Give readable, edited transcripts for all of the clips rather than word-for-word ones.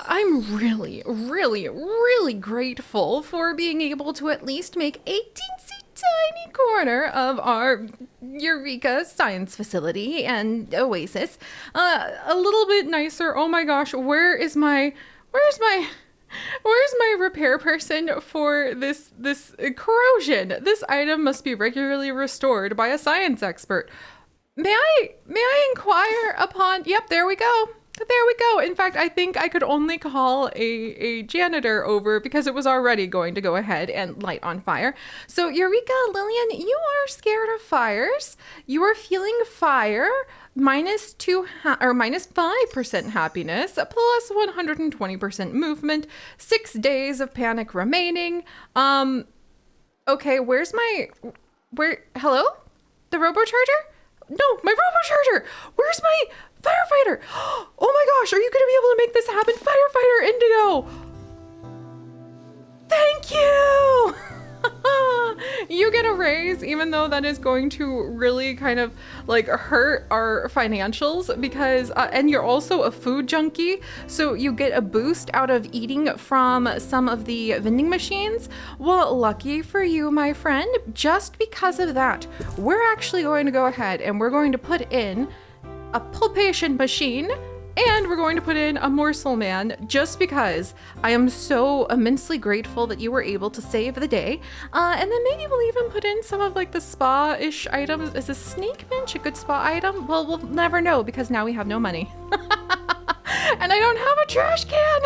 I'm really, really, really grateful for being able to at least make a teensy tiny corner of our Eureka science facility and oasis a little bit nicer. Oh my gosh, where's my where's my repair person for this corrosion? This item must be regularly restored by a science expert. May I inquire upon? Yep, there we go. There we go. In fact, I think I could only call a janitor over because it was already going to go ahead and light on fire. So, Eureka, Lillian, you are scared of fires. You are feeling fire. Minus 5% happiness, plus 120% movement, 6 days of panic remaining. Okay, hello? The robocharger? No, my robocharger! Where's my firefighter? Oh my gosh, are you gonna be able to make this happen? Firefighter Indigo! Thank you! You get a raise, even though that is going to really kind of like hurt our financials because, and you're also a food junkie, so you get a boost out of eating from some of the vending machines. Well, lucky for you, my friend, just because of that, we're actually going to go ahead and we're going to put in a pulpation machine. And we're going to put in a morsel man just because I am so immensely grateful that you were able to save the day. And then maybe we'll even put in some of like the spa-ish items. Is a snake bench a good spa item? Well, we'll never know because now we have no money. And I don't have a trash can.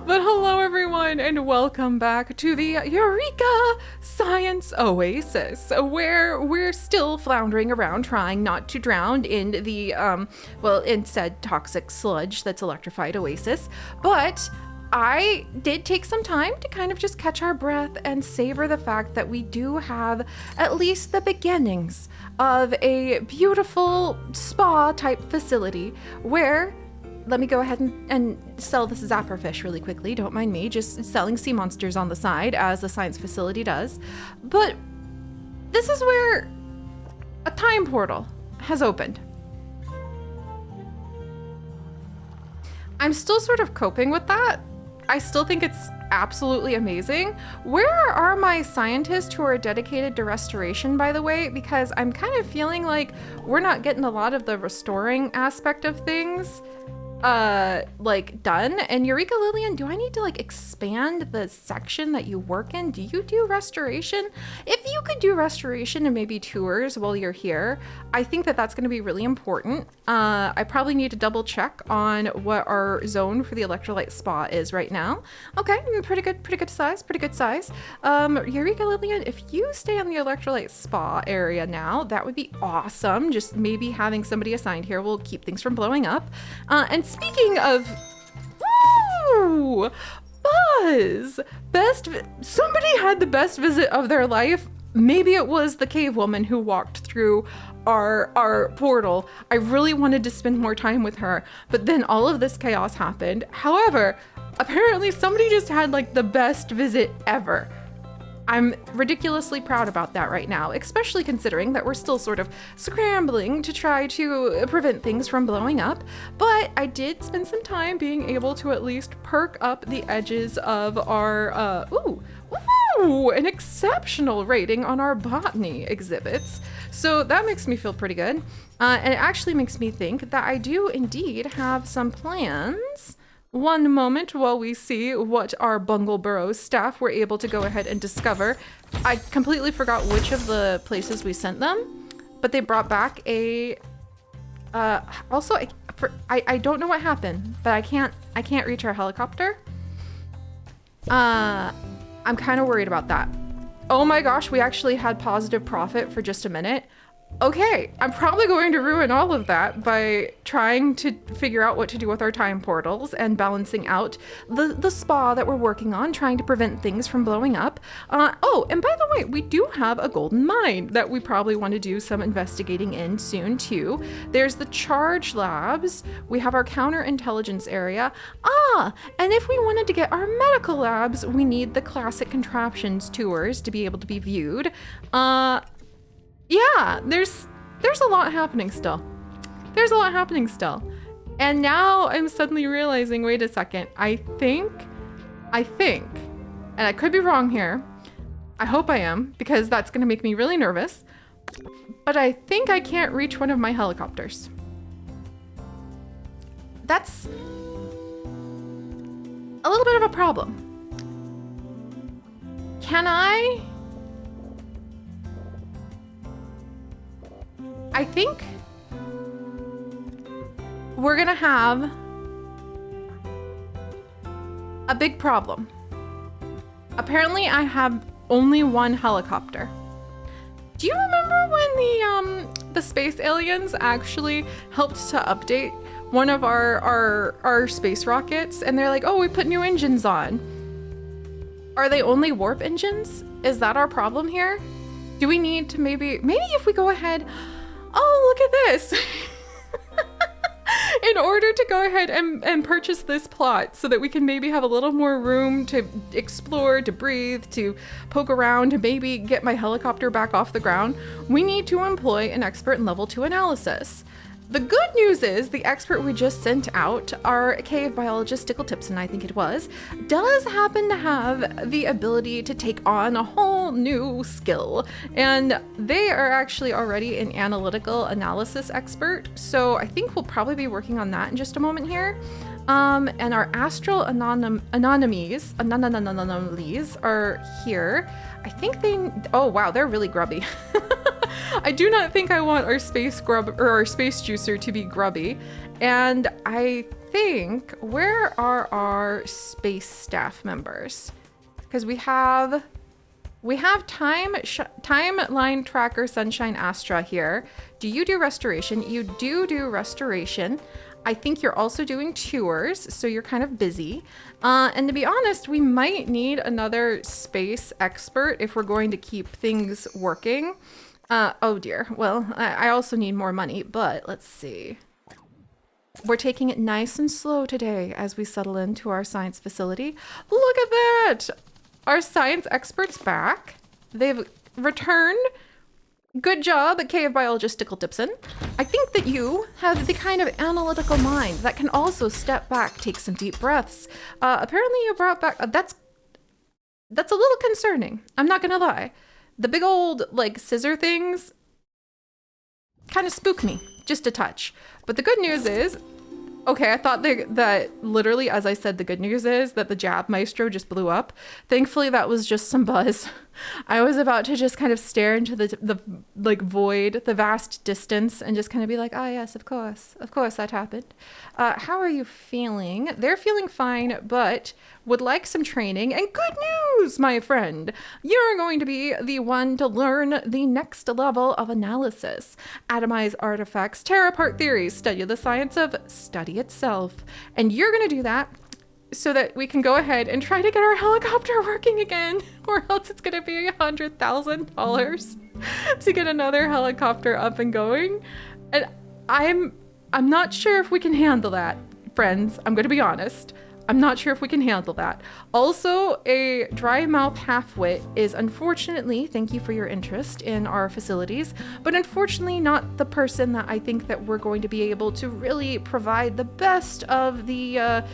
But hello everyone and welcome back to the Eureka Science Oasis, where we're still floundering around trying not to drown in the, instead toxic sludge that's electrified Oasis. But I did take some time to kind of just catch our breath and savor the fact that we do have at least the beginnings of a beautiful spa type facility where let me go ahead and sell this Zapperfish really quickly. Don't mind me, just selling sea monsters on the side as the science facility does. But this is where a time portal has opened. I'm still sort of coping with that. I still think it's absolutely amazing. Where are my scientists who are dedicated to restoration, by the way? Because I'm kind of feeling like we're not getting a lot of the restoring aspect of things done. And Eureka Lillian, do I need to like expand the section that you work in? Do you do restoration? If you could do restoration and maybe tours while you're here, I think that that's going to be really important. I probably need to double check on what our zone for the electrolyte spa is right now. Okay, pretty good size. Eureka Lillian, if you stay on the electrolyte spa area now, that would be awesome. Just maybe having somebody assigned here will keep things from blowing up. And speaking of, woo, Buzz, somebody had the best visit of their life. Maybe it was the cave woman who walked through our portal. I really wanted to spend more time with her, but then all of this chaos happened. However, apparently somebody just had like the best visit ever. I'm ridiculously proud about that right now, especially considering that we're still sort of scrambling to try to prevent things from blowing up. But I did spend some time being able to at least perk up the edges of our, an exceptional rating on our botany exhibits. So that makes me feel pretty good. And it actually makes me think that I do indeed have some plans. One moment while we see what our Bungleborough staff were able to go ahead and discover. I completely forgot which of the places we sent them, but they brought back I don't know what happened, but I can't reach our helicopter. I'm kind of worried about that. Oh my gosh, we actually had positive profit for just a minute. Okay, I'm probably going to ruin all of that by trying to figure out what to do with our time portals and balancing out the spa that we're working on, trying to prevent things from blowing up. Oh, and by the way, we do have a golden mine that we probably want to do some investigating in soon too. There's the charge labs. We have our counterintelligence area. And if we wanted to get our medical labs, we need the classic contraptions tours to be able to be viewed. Yeah, there's a lot happening still. And now I'm suddenly realizing, wait a second, I think, and I could be wrong here. I hope I am, because that's gonna make me really nervous. But I think I can't reach one of my helicopters. That's a little bit of a problem. Can I think we're gonna have a big problem. Apparently I have only one helicopter. Do you remember when the space aliens actually helped to update one of our space rockets, and they're like, oh, we put new engines on? Are they only warp engines? Is that our problem here? Do we need to maybe if we go ahead, oh, look at this. In order to go ahead and purchase this plot so that we can maybe have a little more room to explore, to breathe, to poke around, to maybe get my helicopter back off the ground, we need to employ an expert in level 2 analysis. The good news is the expert we just sent out, our cave biologist Stickle Tipson, I think it was, does happen to have the ability to take on a whole new skill. And they are actually already an analytical analysis expert. So I think we'll probably be working on that in just a moment here. And our astral anomalies are here. I think oh wow, they're really grubby. I do not think I want our space grub or our space juicer to be grubby. And I think, where are our space staff members? Because we have timeline tracker Sunshine Astra here. Do you do restoration? You do restoration. I think you're also doing tours, so you're kind of busy. And to be honest, we might need another space expert if we're going to keep things working. Oh dear. Well, I also need more money, but let's see. We're taking it nice and slow today as we settle into our science facility. Look at that! Our science expert's back. They've returned. Good job, cave biologist Stickle Tipson. I think that you have the kind of analytical mind that can also step back, take some deep breaths. Apparently you brought back, that's a little concerning. I'm not gonna lie. The big old, like, scissor things kind of spook me, just a touch. But the good news is, okay, I thought that literally, as I said, the good news is that the jab maestro just blew up. Thankfully, that was just some buzz. I was about to just kind of stare into the like void, the vast distance, and just kind of be like, ah, yes, of course that happened. How are you feeling? They're feeling fine, but would like some training. And good news, my friend, you're going to be the one to learn the next level of analysis. Atomize artifacts, tear apart theories, study the science of study itself. And you're going to do that so that we can go ahead and try to get our helicopter working again, or else it's going to be $100,000 to get another helicopter up and going. And I'm not sure if we can handle that, friends. I'm going to be honest. I'm not sure if we can handle that. Also, a dry mouth half-wit is unfortunately, thank you for your interest in our facilities, but unfortunately not the person that I think that we're going to be able to really provide the best of the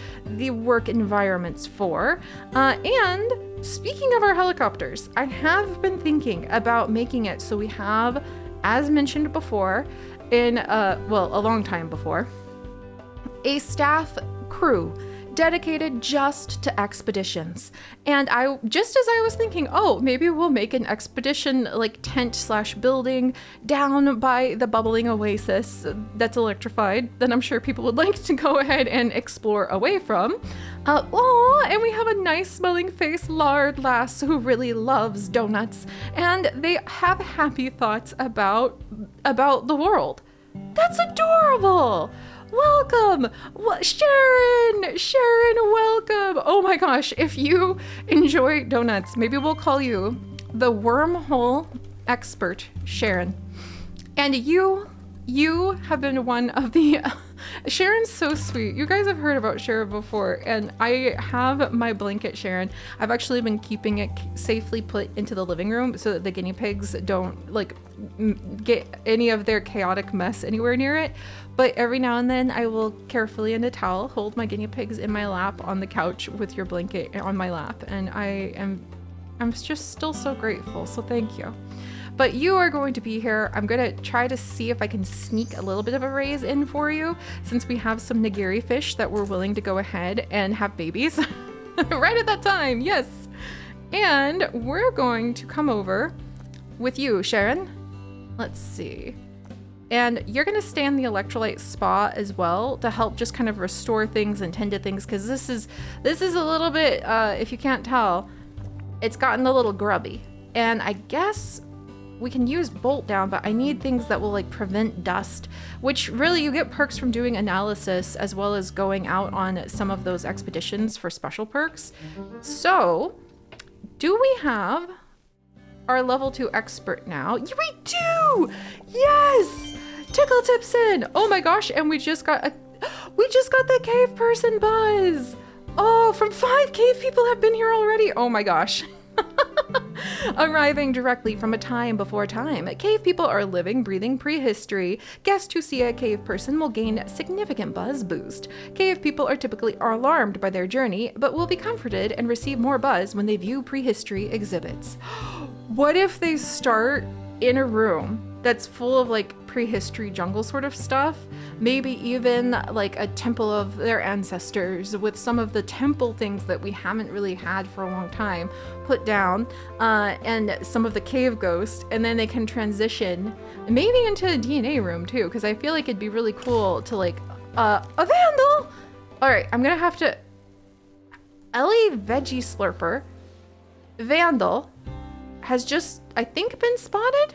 work environments for. And speaking of our helicopters, I have been thinking about making it so we have, as mentioned before, a long time before, a staff crew dedicated just to expeditions. And just as I was thinking, oh, maybe we'll make an expedition like tent/building down by the bubbling oasis that's electrified that I'm sure people would like to go ahead and explore away from. And we have a nice smelling face lard lass who really loves donuts, and they have happy thoughts about the world. That's adorable. Welcome, Sharon, welcome. Oh my gosh, if you enjoy donuts, maybe we'll call you the wormhole expert, Sharon. And you have been one of the Sharon's so sweet. You guys have heard about Sharon before, and I have my blanket, Sharon. I've actually been keeping it safely put into the living room so that the guinea pigs don't like get any of their chaotic mess anywhere near it. But every now and then I will carefully in a towel hold my guinea pigs in my lap on the couch with your blanket on my lap, and I'm just still so grateful. So thank you. But you are going to be here. I'm going to try to see if I can sneak a little bit of a raise in for you, since we have some nigiri fish that we're willing to go ahead and have babies right at that time. Yes. And we're going to come over with you, Sharon. Let's see. And you're going to stay in the electrolyte spa as well to help just kind of restore things and tend to things, because this is a little bit, if you can't tell, it's gotten a little grubby. And I guess we can use bolt down, but I need things that will like prevent dust, which really you get perks from doing analysis as well as going out on some of those expeditions for special perks. So do we have our level 2 expert now? We do! Yes! Tickle Tipson! Oh my gosh, and we just got the cave person buzz! Oh, from 5 cave people have been here already. Oh my gosh. Arriving directly from a time before time, cave people are living, breathing prehistory. Guests who see a cave person will gain significant buzz boost. Cave people are typically alarmed by their journey, but will be comforted and receive more buzz when they view prehistory exhibits. What if they start in a room that's full of like prehistory jungle sort of stuff, maybe even like a temple of their ancestors with some of the temple things that we haven't really had for a long time put down, and some of the cave ghosts, and then they can transition maybe into a DNA room too, because I feel like it'd be really cool to like a vandal. All right, I'm gonna have to Ellie Veggie Slurper Vandal has just, I think, been spotted.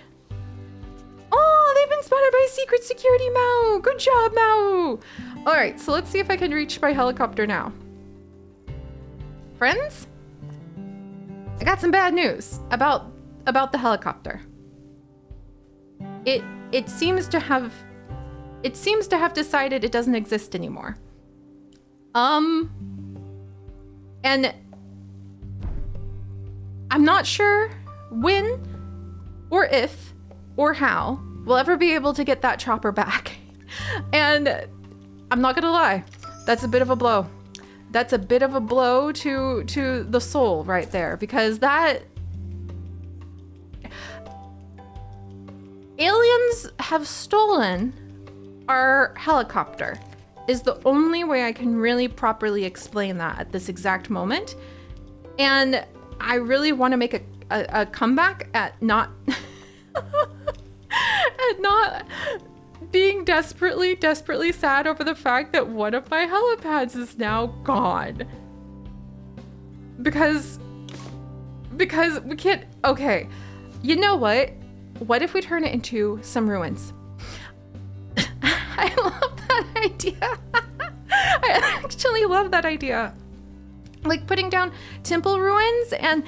Oh, they've been spotted by Secret Security Mao. Good job, Mao. All right, so let's see if I can reach my helicopter now. Friends, I got some bad news about the helicopter. It seems to have decided it doesn't exist anymore. And I'm not sure when or if or how we'll ever be able to get that chopper back. And I'm not gonna lie, that's a bit of a blow. That's a bit of a blow to the soul right there, because that aliens have stolen our helicopter is the only way I can really properly explain that at this exact moment. And I really want to make a comeback at not at not being desperately sad over the fact that one of my helipads is now gone. Because we can't, okay, you know what? What if we turn it into some ruins? I love that idea. I actually love that idea. Like putting down temple ruins and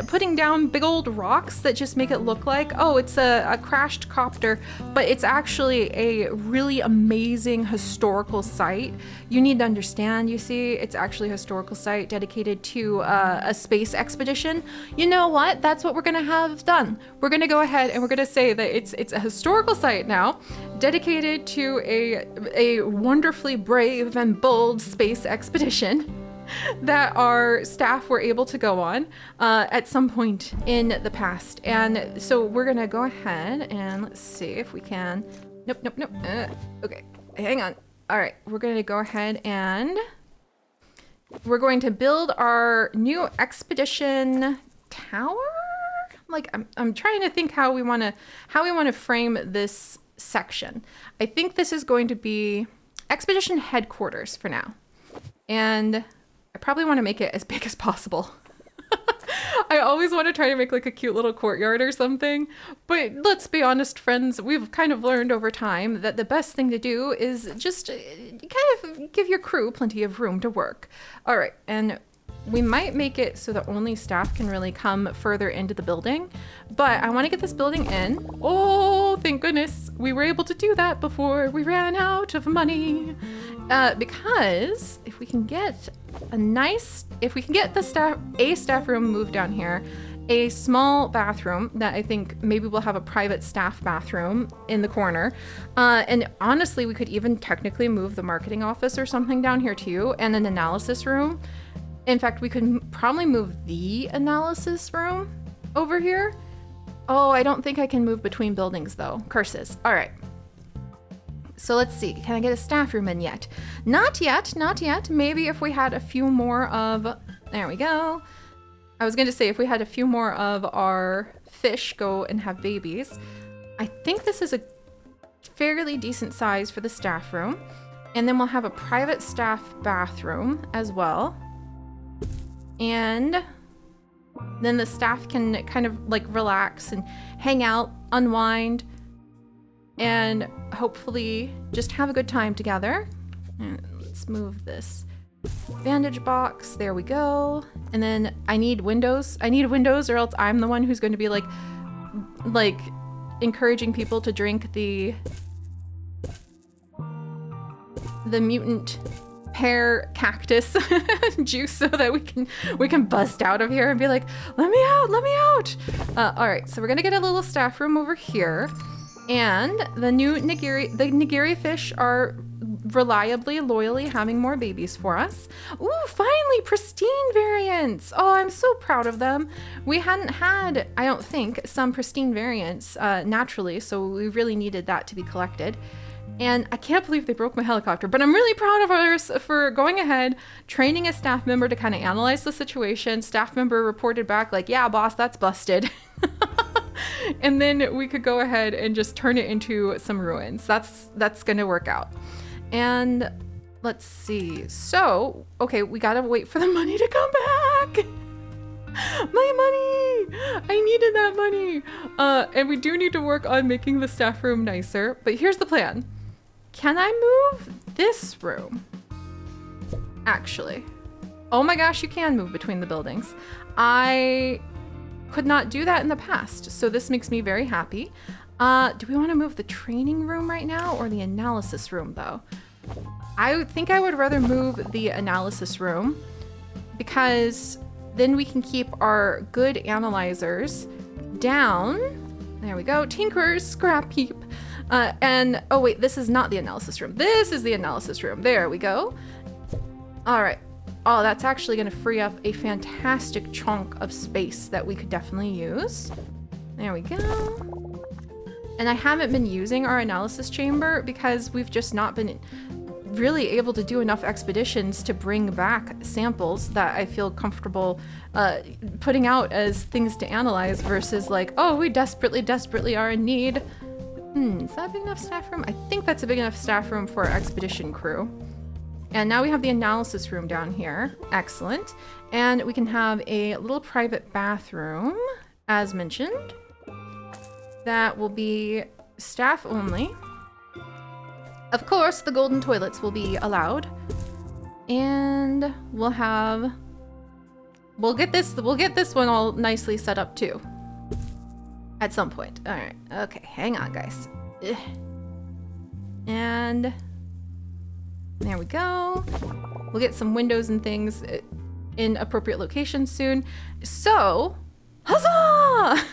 putting down big old rocks that just make it look like, oh, it's a crashed copter, but it's actually a really amazing historical site. You need to understand, you see, it's actually a historical site dedicated to a space expedition. You know what? That's what we're gonna have done. We're gonna go ahead and we're gonna say that it's a historical site now, dedicated to a wonderfully brave and bold space expedition that our staff were able to go on at some point in the past. And so we're gonna go ahead and let's see if we can. Nope. Okay, hang on. All right, we're gonna go ahead and we're going to build our new expedition tower. Like I'm trying to think how we want to frame this section. I think this is going to be expedition headquarters for now, and I probably want to make it as big as possible. I always want to try to make like a cute little courtyard or something, but let's be honest, friends, we've kind of learned over time that the best thing to do is just kind of give your crew plenty of room to work. All right, and we might make it so that only staff can really come further into the building, but I want to get this building in. Oh, Oh, thank goodness we were able to do that before we ran out of money. Because if we can get a staff room moved down here, a small bathroom that I think maybe we'll have a private staff bathroom in the corner. And honestly, we could even technically move the marketing office or something down here too, and an analysis room. In fact, we could probably move the analysis room over here. Oh, I don't think I can move between buildings though. Curses. All right. So let's see. Can I get a staff room in yet? Not yet. Not yet. Maybe if we had a few more of... There we go. I was going to say if we had a few more of our fish go and have babies. I think this is a fairly decent size for the staff room. And then we'll have a private staff bathroom as well. And then the staff can kind of like relax and hang out, unwind, and hopefully just have a good time together. And let's move this bandage box. There we go. And then I need windows. I need windows, or else I'm the one who's going to be like encouraging people to drink the mutant pear cactus juice so that we can bust out of here and be like, let me out, let me out. All right, so we're gonna get a little staff room over here, and the new nigiri fish are reliably, loyally having more babies for us. Ooh, finally, pristine variants. Oh, I'm so proud of them. We hadn't had, I don't think, some pristine variants naturally, so we really needed that to be collected. And I can't believe they broke my helicopter, but I'm really proud of us for going ahead, training a staff member to kind of analyze the situation. Staff member reported back like, yeah, boss, that's busted. And then we could go ahead and just turn it into some ruins. That's going to work out. And let's see. So, okay, we got to wait for the money to come back. My money! I needed that money. And we do need to work on making the staff room nicer, but here's the plan. Can I move this room? Actually. Oh my gosh, you can move between the buildings. I could not do that in the past, so this makes me very happy. Do we want to move the training room right now or the analysis room though? I think I would rather move the analysis room because then we can keep our good analyzers down. There we go. Tinker's scrap heap. And, oh wait, this is not the analysis room. This is the analysis room. There we go. All right. Oh, that's actually going to free up a fantastic chunk of space that we could definitely use. There we go. And I haven't been using our analysis chamber because we've just not been really able to do enough expeditions to bring back samples that I feel comfortable putting out as things to analyze versus like, oh, we desperately are in need. Is that a big enough staff room? I think that's a big enough staff room for our expedition crew. And now we have the analysis room down here. Excellent. And we can have a little private bathroom, as mentioned. That will be staff only. Of course, the golden toilets will be allowed. And we'll get this one all nicely set up too. At some point. All right. Okay, hang on, guys. Ugh. And there we go. We'll get some windows and things in appropriate locations soon. So, huzzah!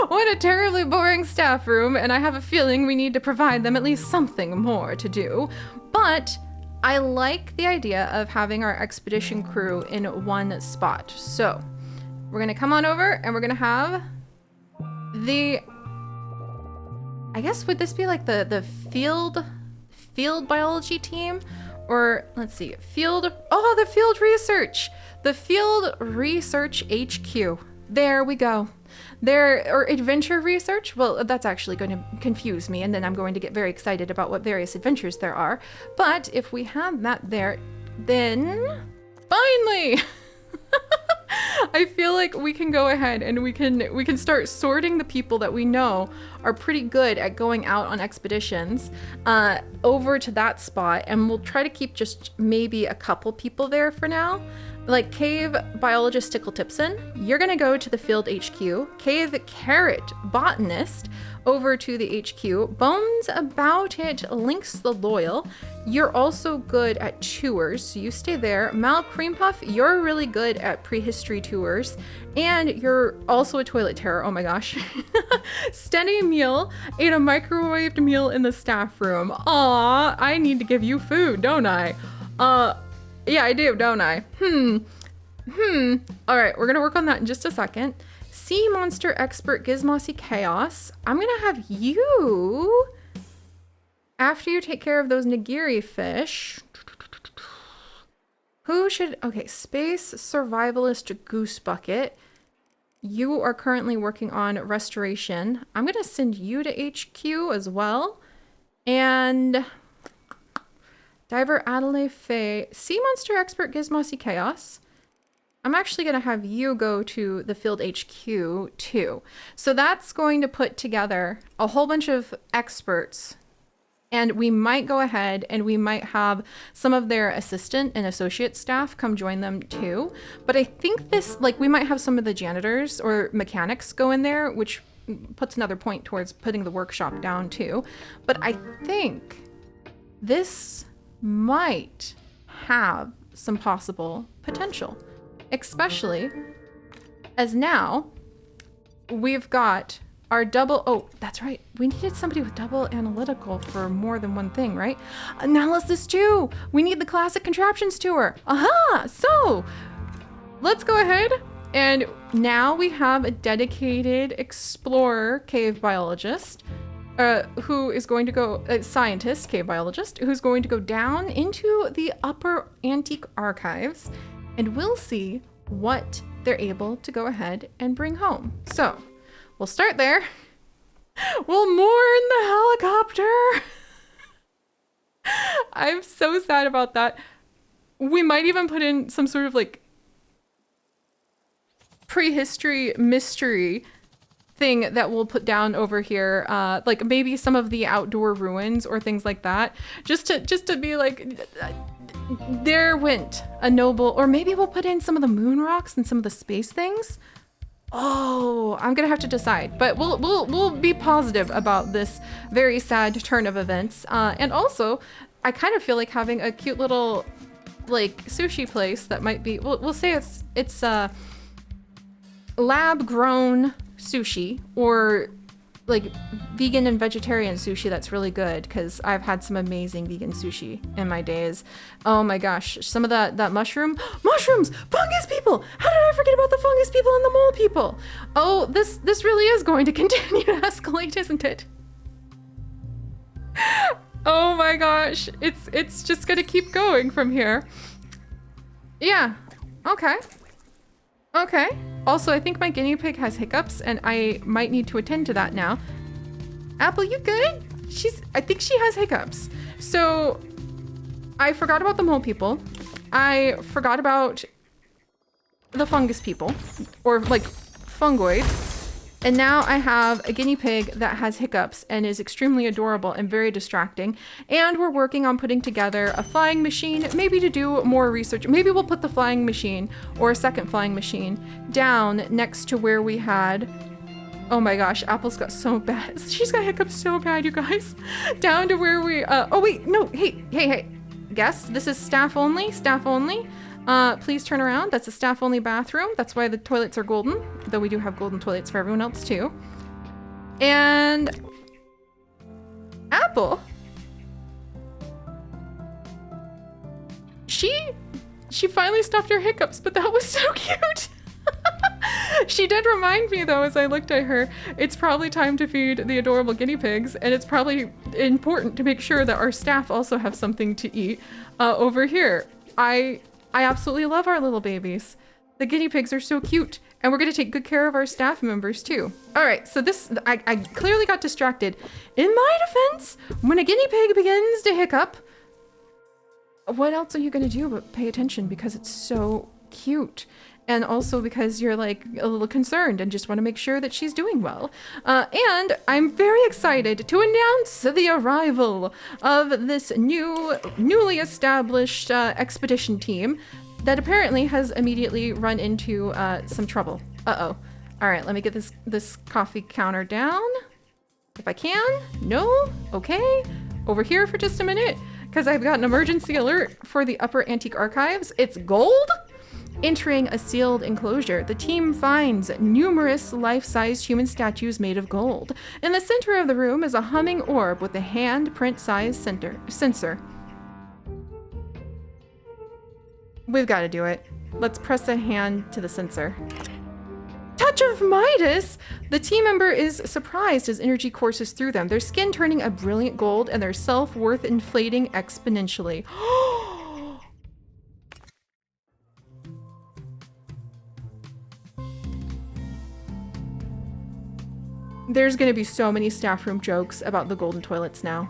What a terribly boring staff room, and I have a feeling we need to provide them at least something more to do. But I like the idea of having our expedition crew in one spot. So we're gonna come on over and we're gonna have I guess would this be like the field biology team? Or let's see, the field research. The field research HQ. There we go. Or adventure research. Well, that's actually going to confuse me, and then I'm going to get very excited about what various adventures there are. But if we have that there, then finally, I feel like we can go ahead and we can start sorting the people that we know are pretty good at going out on expeditions over to that spot, and we'll try to keep just maybe a couple people there for now. like Cave Biologist Tickle Tipson, you're gonna go to the Field HQ. Cave Carrot Botanist over to the HQ. Bones About It Links the Loyal. You're also good at tours, so you stay there. Mal Cream Puff, you're really good at prehistory tours. And you're also a toilet terror, oh my gosh. Stenny Meal ate a microwaved meal in the staff room. Aw, I need to give you food, don't I? Yeah, I do, don't I? All right, we're gonna work on that in just a second. Sea Monster Expert Gizmossy Chaos. I'm gonna have you, after you take care of those nigiri fish, who should, okay, Space Survivalist Goose Bucket. You are currently working on restoration. I'm gonna send you to HQ as well. And Diver Adelaide Faye, Sea Monster Expert Gizmossy Chaos. I'm actually going to have you go to the Field HQ too. So that's going to put together a whole bunch of experts, and we might go ahead and we might have some of their assistant and associate staff come join them too. But I think this, like, we might have some of the janitors or mechanics go in there, which puts another point towards putting the workshop down too. But I think this might have some possible potential, especially as now we've got our double, oh, that's right, we needed somebody with double analytical for more than one thing, right? Analysis too, we need the classic contraptions tour. Aha, so let's go ahead, and now we have a dedicated explorer cave biologist who is going to go, scientist, cave biologist, who's going to go down into the upper antique archives, and we'll see what they're able to go ahead and bring home. So we'll start there. We'll mourn the helicopter. I'm so sad about that. We might even put in some sort of like prehistory mystery thing that we'll put down over here, like maybe some of the outdoor ruins or things like that, just to be like, there went a noble, or maybe we'll put in some of the moon rocks and some of the space things. Oh, I'm gonna have to decide, but we'll be positive about this very sad turn of events. And also, I kind of feel like having a cute little like sushi place that might be, we'll say it's lab grown sushi, or like vegan and vegetarian sushi that's really good, because I've had some amazing vegan sushi in my days. Oh my gosh, some of that mushrooms, fungus people. How did I forget about the fungus people and the mole people? Oh, this really is going to continue to escalate, isn't it? Oh my gosh, it's just gonna keep going from here. Yeah, okay. Also, I think my guinea pig has hiccups, and I might need to attend to that now. Apple, you good? I think she has hiccups. So I forgot about the mole people. I forgot about the fungus people, or like fungoids. And now I have a guinea pig that has hiccups and is extremely adorable and very distracting. And we're working on putting together a flying machine, maybe to do more research. Maybe we'll put the flying machine, or a second flying machine, down next to where we had, oh my gosh, Apple's got so bad. She's got hiccups so bad, you guys. Down to where we, oh wait, no, hey. Guests, this is staff only. Please turn around. That's a staff only bathroom. That's why the toilets are golden, though we do have golden toilets for everyone else too. And Apple, she finally stopped her hiccups, but that was so cute. She did remind me though, as I looked at her, it's probably time to feed the adorable guinea pigs, and it's probably important to make sure that our staff also have something to eat over here. I absolutely love our little babies. The guinea pigs are so cute, and we're gonna take good care of our staff members too. All right, so I clearly got distracted. In my defense, when a guinea pig begins to hiccup, what else are you gonna do but pay attention, because it's so cute? And also because you're like a little concerned and just want to make sure that she's doing well. And I'm very excited to announce the arrival of this newly established expedition team that apparently has immediately run into some trouble. Uh-oh. All right, let me get this coffee counter down. If I can. No? Okay. Over here for just a minute, because I've got an emergency alert for the Upper Antique Archives. It's gold? Entering a sealed enclosure, the team finds numerous life-sized human statues made of gold. In the center of the room is a humming orb with a handprint-sized sensor. We've got to do it. Let's press a hand to the sensor. Touch of Midas! The team member is surprised as energy courses through them, their skin turning a brilliant gold and their self-worth inflating exponentially. There's gonna be so many staff room jokes about the golden toilets now.